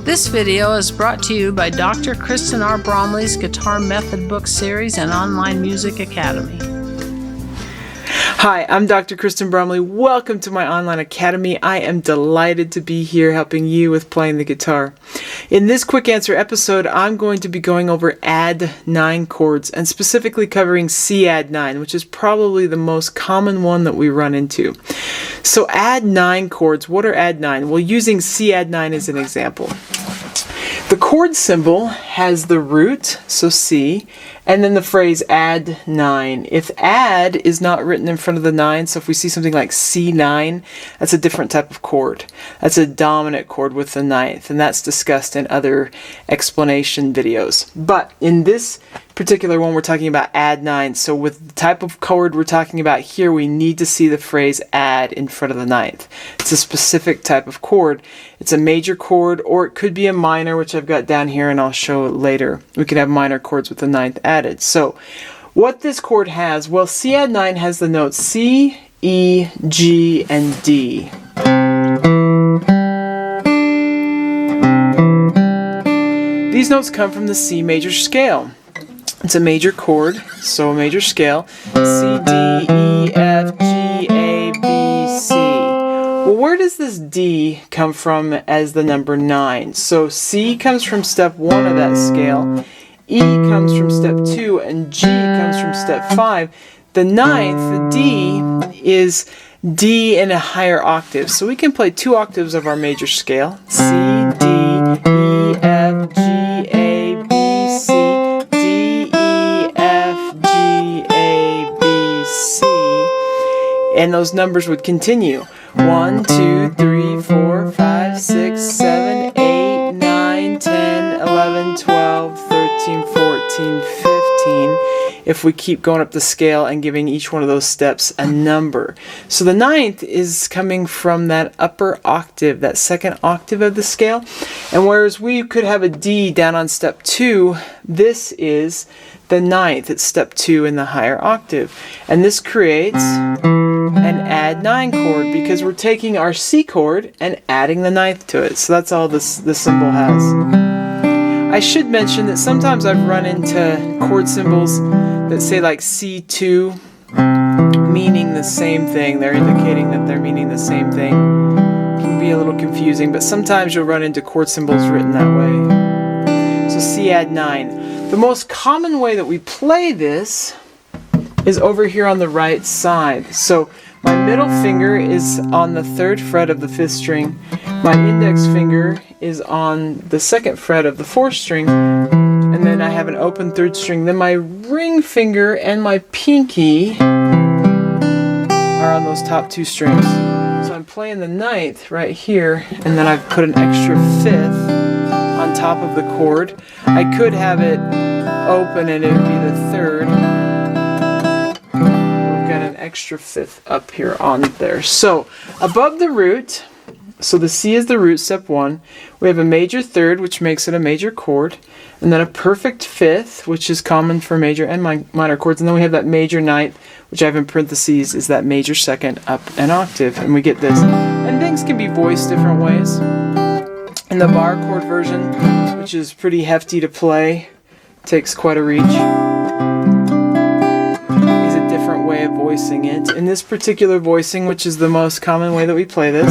This video is brought to you by Dr. Kristen R. Bromley's Guitar Method Book Series and Online Music Academy. Hi, I'm Dr. Kristen Bromley. Welcome to my online academy. I am delighted to be here helping you with playing the guitar. In this quick answer episode, I'm going to be going over add9 chords and specifically covering Cadd9, which is probably the most common one that we run into. So add9 chords, what are add9? Well, using Cadd9 as an example. The chord symbol has the root, so C, and then the phrase add9. If add is not written in front of the 9, so if we see something like C9, that's a different type of chord. That's a dominant chord with the 9th, and that's discussed in other explanation videos. But in this particular one, we're talking about add9. So with the type of chord we're talking about here, we need to see the phrase add in front of the 9th. It's a specific type of chord. It's a major chord, or it could be a minor, which I've got down here and I'll show later. We can have minor chords with the 9th added. So what this chord has, well, Cadd9 has the notes C, E, G, and D. These notes come from the C major scale. It's a major chord, so a major scale. C, D, E, F, G, A, B, C. Well, where does this D come from as the number 9? So C comes from step 1 of that scale, E comes from step 2, and G comes from step 5. The 9th, the D, is D in a higher octave. So we can play 2 octaves of our major scale. C, D, E, F, G, A, B, C. And those numbers would continue. 1, 2, 3, 4, 5, 6, 7, 8, 9, 10, 11, 12, 13, 14, 15. If we keep going up the scale and giving each one of those steps a number. So the 9th is coming from that upper octave, that second octave of the scale. And whereas we could have a D down on step 2, this is the 9th. It's step 2 in the higher octave. And this creates an add9 chord because we're taking our C chord and adding the 9th to it. So that's all this symbol has. I should mention that sometimes I've run into chord symbols that say like C2 meaning the same thing. They're indicating that they're meaning the same thing. It can be a little confusing, but sometimes you'll run into chord symbols written that way. So Cadd9. The most common way that we play this is over here on the right side. So my middle finger is on the 3rd fret of the 5th string. My index finger is on the 2nd fret of the 4th string. And then I have an open 3rd string. Then my ring finger and my pinky are on those top 2 strings. So I'm playing the 9th right here, and then I've put an extra 5th on top of the chord. I could have it open and it would be the 3rd. Extra 5th up here on there. So above the root, so the C is the root, step 1, we have a major 3rd, which makes it a major chord, and then a perfect 5th, which is common for major and minor chords, and then we have that major 9th, which I have in parentheses, is that major 2nd up an octave, and we get this. And things can be voiced different ways. In the bar chord version, which is pretty hefty to play, takes quite a reach, way of voicing it. In this particular voicing, which is the most common way that we play this,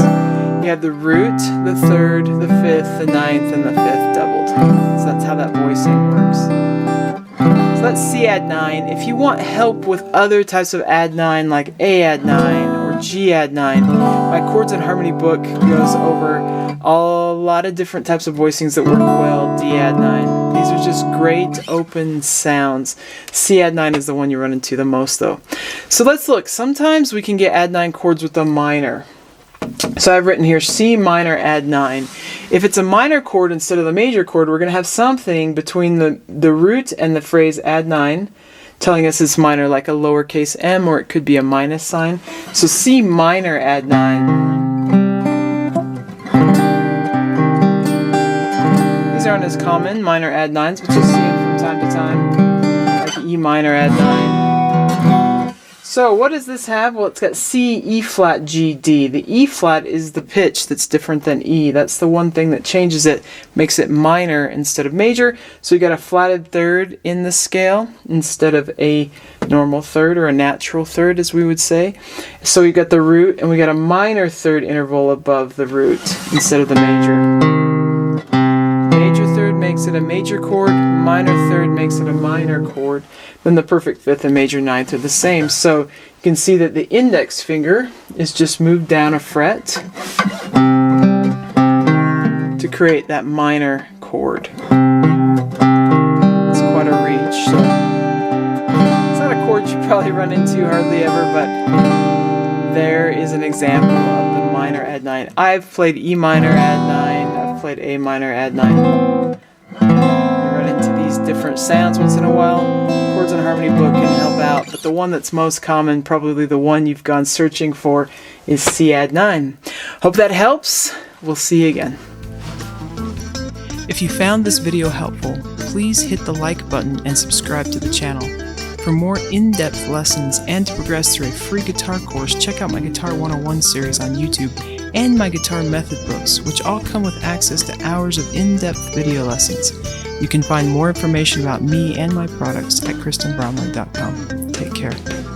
you have the root, the 3rd, the 5th, the 9th, and the 5th doubled. So that's how that voicing works. So that's Cadd9. If you want help with other types of add9 like add9 or Cadd9, my Chords and Harmony book goes over a lot of different types of voicings that work well. Add9. These are just great open sounds. Cadd9 is the one you run into the most though. So let's look. Sometimes we can get add9 chords with a minor. So I've written here C minor add9. If it's a minor chord instead of the major chord, we're going to have something between the root and the phrase add9 telling us it's minor, like a lowercase m, or it could be a minus sign. So C minor add9. These aren't as common, minor add9s, but you'll see them from time to time, like E minor add9. So what does this have? Well, it's got C, E flat, G, D. The E flat is the pitch that's different than E. That's the one thing that changes it, makes it minor instead of major. So you got a flatted third in the scale instead of a normal third or a natural third, as we would say. So you got the root, and we got a minor third interval above the root instead of the major. Major third makes it a major chord, minor third makes it a minor chord. Then the perfect fifth and major ninth are the same. So you can see that the index finger is just moved down a fret to create that minor chord. It's quite a reach. So it's not a chord you probably run into hardly ever, but there is an example of the minor add9. I've played E minor add9, I've played A minor add9. You run into these different sounds once in a while. Chords and Harmony book can help out, but the one that's most common, probably the one you've gone searching for, is C add9. Hope that helps. We'll see you again. If you found this video helpful, please hit the like button and subscribe to the channel. For more in-depth lessons and to progress through a free guitar course, check out my Guitar 101 series on YouTube and my guitar method books, which all come with access to hours of in-depth video lessons. You can find more information about me and my products at KristenBromley.com. Take care.